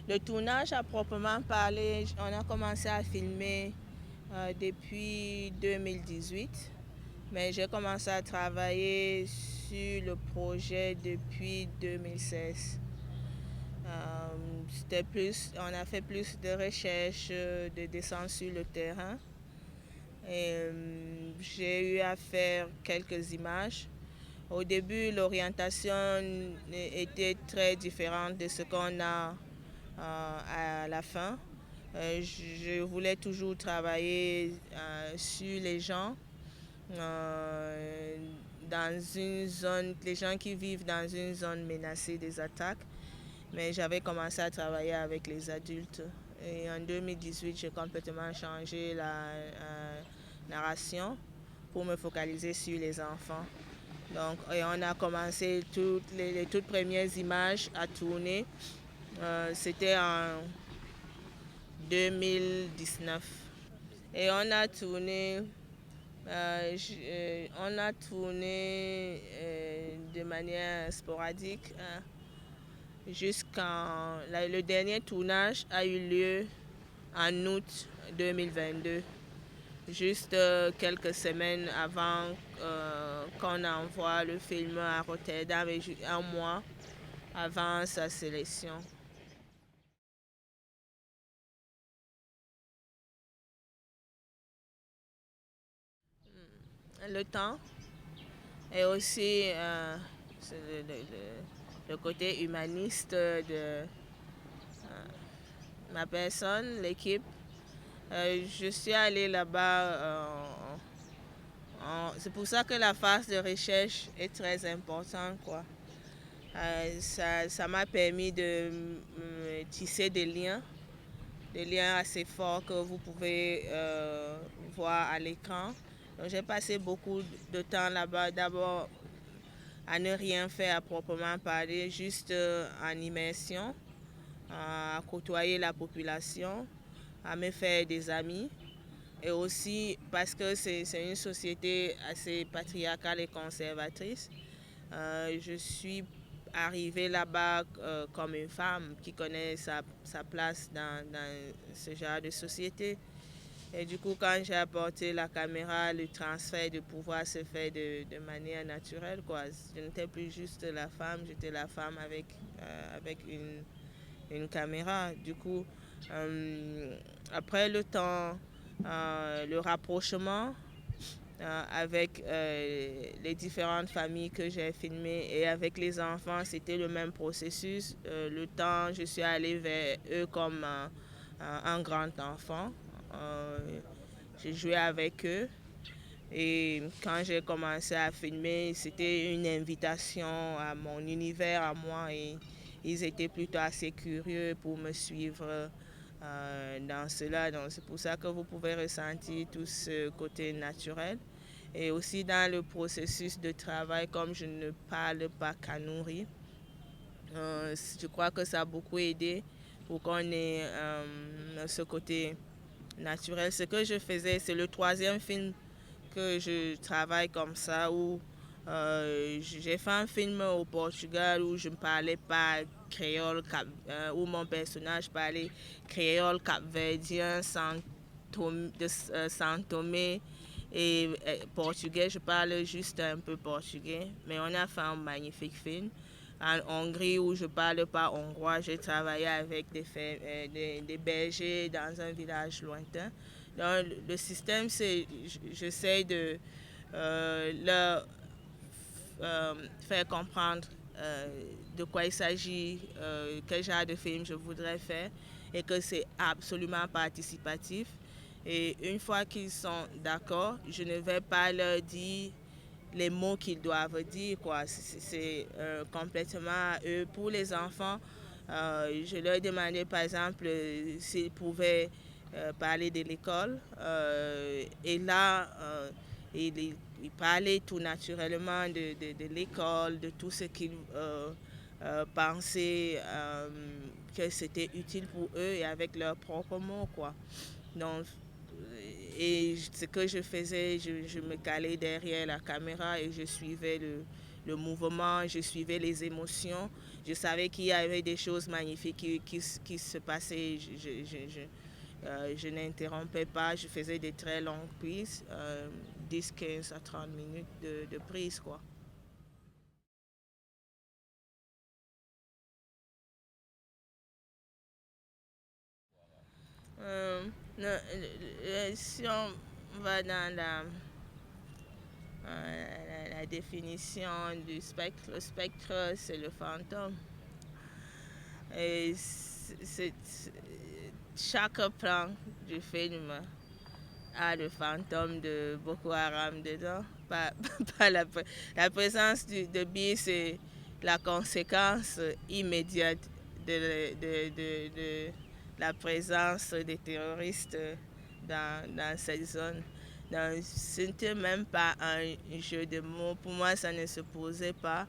Le tournage à proprement parler, on a commencé à filmer depuis 2018, mais j'ai commencé à travailler sur le projet depuis 2016. On a fait plus de recherches, de descente sur le terrain. Et j'ai eu à faire quelques images. Au début, l'orientation était très différente de ce qu'on a à la fin. Je voulais toujours travailler sur les gens, dans une zone, les gens qui vivent dans une zone menacée des attaques. Mais j'avais commencé à travailler avec les adultes. Et en 2018, j'ai complètement changé la narration pour me focaliser sur les enfants. Donc, et on a commencé les toutes premières images à tourner. C'était en 2019. Et on a tourné de manière sporadique. Le dernier tournage a eu lieu en août 2022, juste quelques semaines avant qu'on envoie le film à Rotterdam et un mois avant sa sélection. Le temps et aussi le côté humaniste de ma personne, l'équipe. Je suis allée là-bas. C'est pour ça que la phase de recherche est très importante, quoi. Ça m'a permis de tisser des liens assez forts que vous pouvez voir à l'écran. Donc j'ai passé beaucoup de temps là-bas, d'abord à ne rien faire à proprement parler, juste en immersion, à côtoyer la population, à me faire des amis. Et aussi parce que c'est une société assez patriarcale et conservatrice. Je suis arrivée là-bas comme une femme qui connaît sa place dans ce genre de société. Et du coup, quand j'ai apporté la caméra, le transfert de pouvoir se fait de manière naturelle, quoi. Je n'étais plus juste la femme, j'étais la femme avec une caméra. Du coup, après le temps, le rapprochement avec les différentes familles que j'ai filmées et avec les enfants, c'était le même processus. Le temps, je suis allée vers eux comme un grand enfant. J'ai joué avec eux. Et quand j'ai commencé à filmer, c'était une invitation à mon univers, à moi. Et ils étaient plutôt assez curieux pour me suivre dans cela. Donc c'est pour ça que vous pouvez ressentir tout ce côté naturel. Et aussi dans le processus de travail, comme je ne parle pas kanuri, je crois que ça a beaucoup aidé pour qu'on ait ce côté naturel. Ce que je faisais, c'est le troisième film que je travaille comme ça, où j'ai fait un film au Portugal où je ne parlais pas créole, où mon personnage parlait créole capverdien, Saint-Thomé et portugais. Je parle juste un peu portugais, mais on a fait un magnifique film. En Hongrie, où je ne parle pas hongrois, j'ai travaillé avec des bergers dans un village lointain. Donc, le système, c'est j'essaie de leur faire comprendre de quoi il s'agit, quel genre de film je voudrais faire et que c'est absolument participatif. Et une fois qu'ils sont d'accord, je ne vais pas leur dire les mots qu'ils doivent dire, quoi. C'est complètement à eux. Pour les enfants, je leur demandais par exemple s'ils pouvaient parler de l'école. Et là, ils parlaient tout naturellement de l'école, de tout ce qu'ils pensaient que c'était utile pour eux et avec leurs propres mots, quoi. Donc, et ce que je faisais, je me calais derrière la caméra et je suivais le mouvement, je suivais les émotions. Je savais qu'il y avait des choses magnifiques qui se passaient. Je n'interrompais pas, je faisais des très longues prises, 10, 15 à 30 minutes de prise, quoi. Euh, si on va dans la définition du spectre, le spectre, c'est le fantôme. Et chaque plan du film a le fantôme de Boko Haram dedans. Pas la présence de Bi, c'est la conséquence immédiate de la présence des terroristes dans cette zone. Donc, ce n'était même pas un jeu de mots. Pour moi, ça ne se posait pas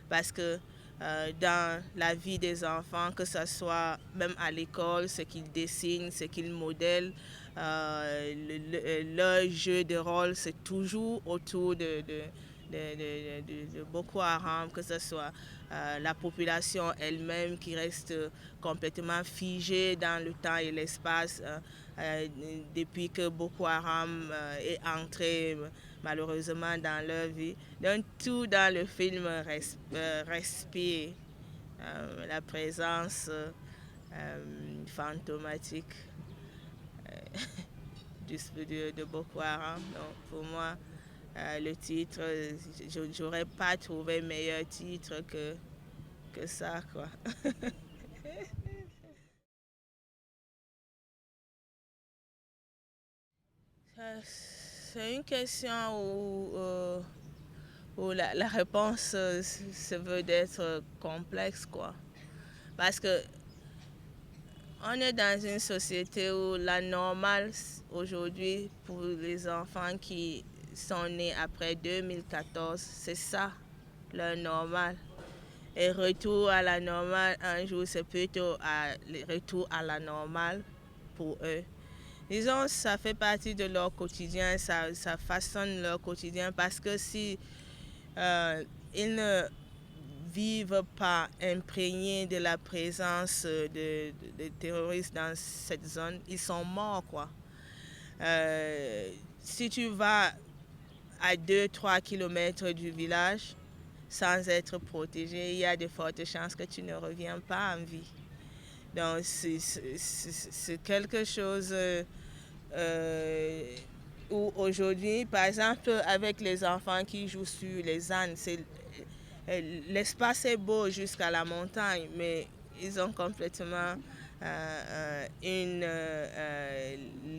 parce que dans la vie des enfants, que ce soit même à l'école, ce qu'ils dessinent, ce qu'ils modèlent, leur jeu de rôle, c'est toujours autour de Boko Haram, que ce soit la population elle-même qui reste complètement figée dans le temps et l'espace depuis que Boko Haram est entré malheureusement dans leur vie. Donc tout dans le film respire la présence fantomatique de Boko Haram. Donc pour moi, le titre, je n'aurais pas trouvé meilleur titre que ça, quoi. C'est une question où la réponse se veut d'être complexe, quoi. Parce que on est dans une société où la normale aujourd'hui pour les enfants qui sont nés après 2014, c'est ça, leur normal. Et retour à la normale, un jour, c'est plutôt le retour à la normale pour eux. Disons, ça fait partie de leur quotidien, ça façonne leur quotidien parce que si ils ne vivent pas imprégnés de la présence de terroristes dans cette zone, ils sont morts, quoi. Si tu vas à 2 3 kilomètres du village sans être protégé, il y a de fortes chances que tu ne reviens pas en vie. Donc c'est quelque chose où aujourd'hui, par exemple, avec les enfants qui jouent sur les ânes, l'espace est beau jusqu'à la montagne, mais ils ont complètement une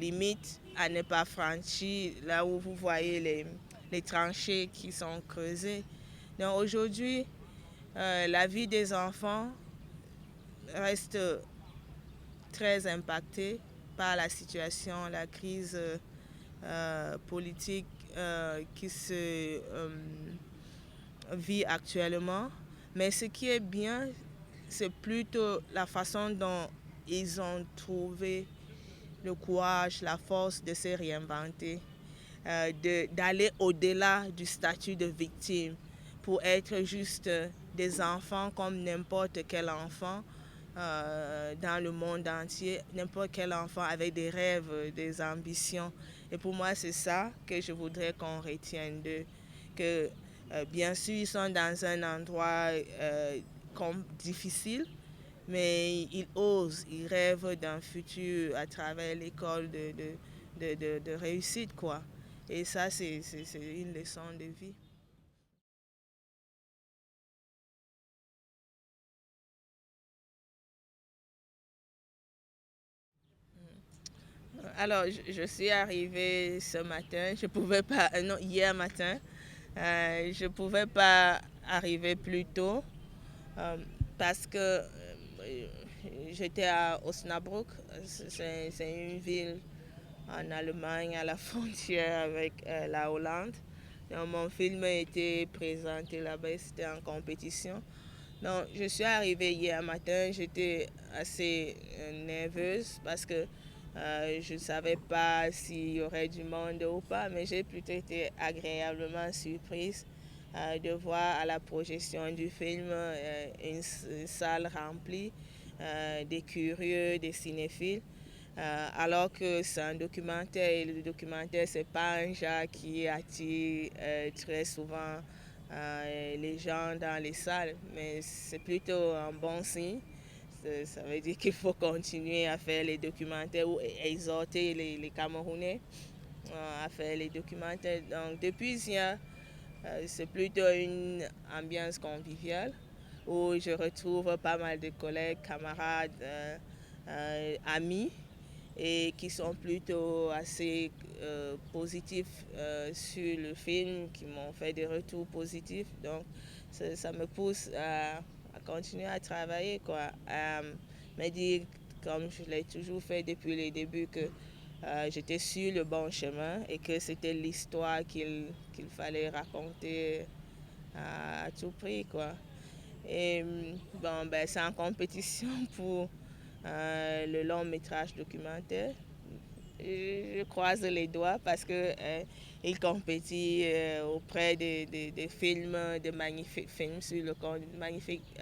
limite à ne pas franchir, là où vous voyez les tranchées qui sont creusées. Donc aujourd'hui, la vie des enfants reste très impactée par la situation, la crise politique qui se vit actuellement. Mais ce qui est bien, c'est plutôt la façon dont ils ont trouvé le courage, la force de se réinventer, d'aller au-delà du statut de victime pour être juste des enfants comme n'importe quel enfant dans le monde entier, n'importe quel enfant avec des rêves, des ambitions. Et pour moi, c'est ça que je voudrais qu'on retienne d'eux. Que bien sûr, ils sont dans un endroit difficile, mais ils osent, ils rêvent d'un futur à travers l'école de réussite, quoi. Et ça, c'est une leçon de vie. Alors, je suis arrivée ce matin, je pouvais pas, non, hier matin, je pouvais pas arriver plus tôt euh, parce que j'étais à Osnabrück, c'est une ville en Allemagne à la frontière avec la Hollande. Donc, mon film a été présenté là-bas, c'était en compétition. Donc, je suis arrivée hier matin, j'étais assez nerveuse parce que je ne savais pas s'il y aurait du monde ou pas, mais j'ai plutôt été agréablement surprise de voir à la projection du film une salle remplie, des curieux, des cinéphiles. Alors que c'est un documentaire et le documentaire c'est pas un genre qui attire très souvent les gens dans les salles, mais c'est plutôt un bon signe. Ça veut dire qu'il faut continuer à faire les documentaires ou exhorter les Camerounais à faire les documentaires. Donc depuis hier, c'est plutôt une ambiance conviviale où je retrouve pas mal de collègues, camarades, amis et qui sont plutôt assez positifs sur le film, qui m'ont fait des retours positifs. Donc ça me pousse à continuer à travailler, quoi, à me dire, comme je l'ai toujours fait depuis les débuts, que j'étais sur le bon chemin et que c'était l'histoire qu'il fallait raconter à tout prix, quoi. Et bon, ben, c'est en compétition pour le long métrage documentaire. Je croise les doigts parce que il compétit auprès des films, de magnifiques films sur le magnifiques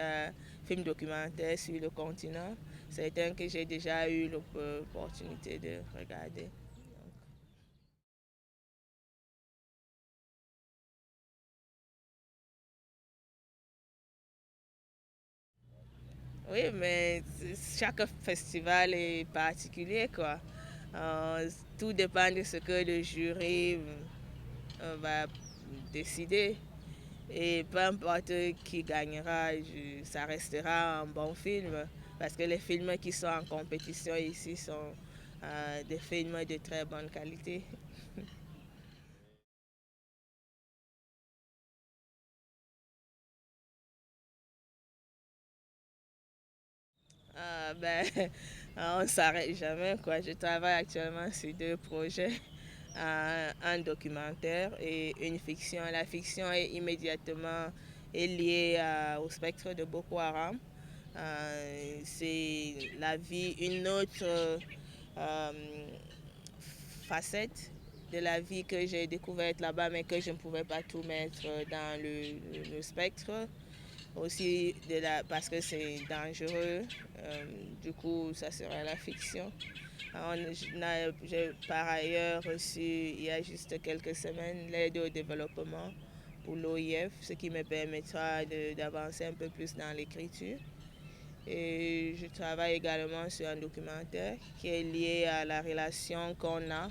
films documentaires sur le continent. C'est un que j'ai déjà eu l'opportunité de regarder. Oui, mais chaque festival est particulier, quoi. Euh, Tout dépend de ce que le jury va décider. Et peu importe qui gagnera, ça restera un bon film. Parce que les films qui sont en compétition ici sont des films de très bonne qualité. Ben, on ne s'arrête jamais, quoi. Je travaille actuellement sur deux projets, un documentaire et une fiction. La fiction est immédiatement liée au spectre de Boko Haram. C'est la vie, une autre euh, facette de la vie que j'ai découverte là-bas, mais que je ne pouvais pas tout mettre dans le spectre aussi parce que c'est dangereux. Du coup, ça serait la fiction. J'ai par ailleurs reçu il y a juste quelques semaines l'aide au développement pour l'OIF, ce qui me permettra d'avancer un peu plus dans l'écriture. Et je travaille également sur un documentaire qui est lié à la relation qu'on a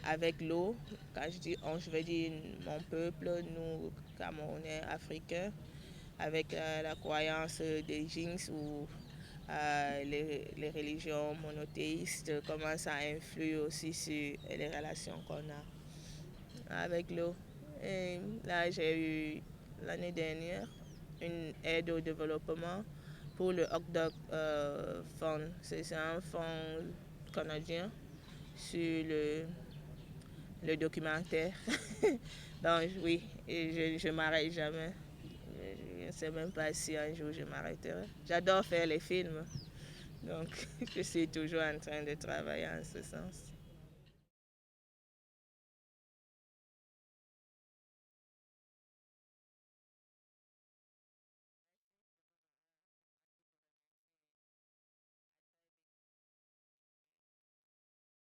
avec l'eau. Quand je dis on, je veux dire mon peuple, nous, Camerounais, Africains, avec la croyance des Jinx ou les religions monothéistes, comment ça influe aussi sur les relations qu'on a avec l'eau. Et là, j'ai eu l'année dernière une aide au développement pour le Hot Dog Fund. C'est un fonds canadien sur le documentaire. Donc oui, et je ne m'arrête jamais. Je ne sais même pas si un jour je m'arrêterai. J'adore faire les films, donc je suis toujours en train de travailler en ce sens.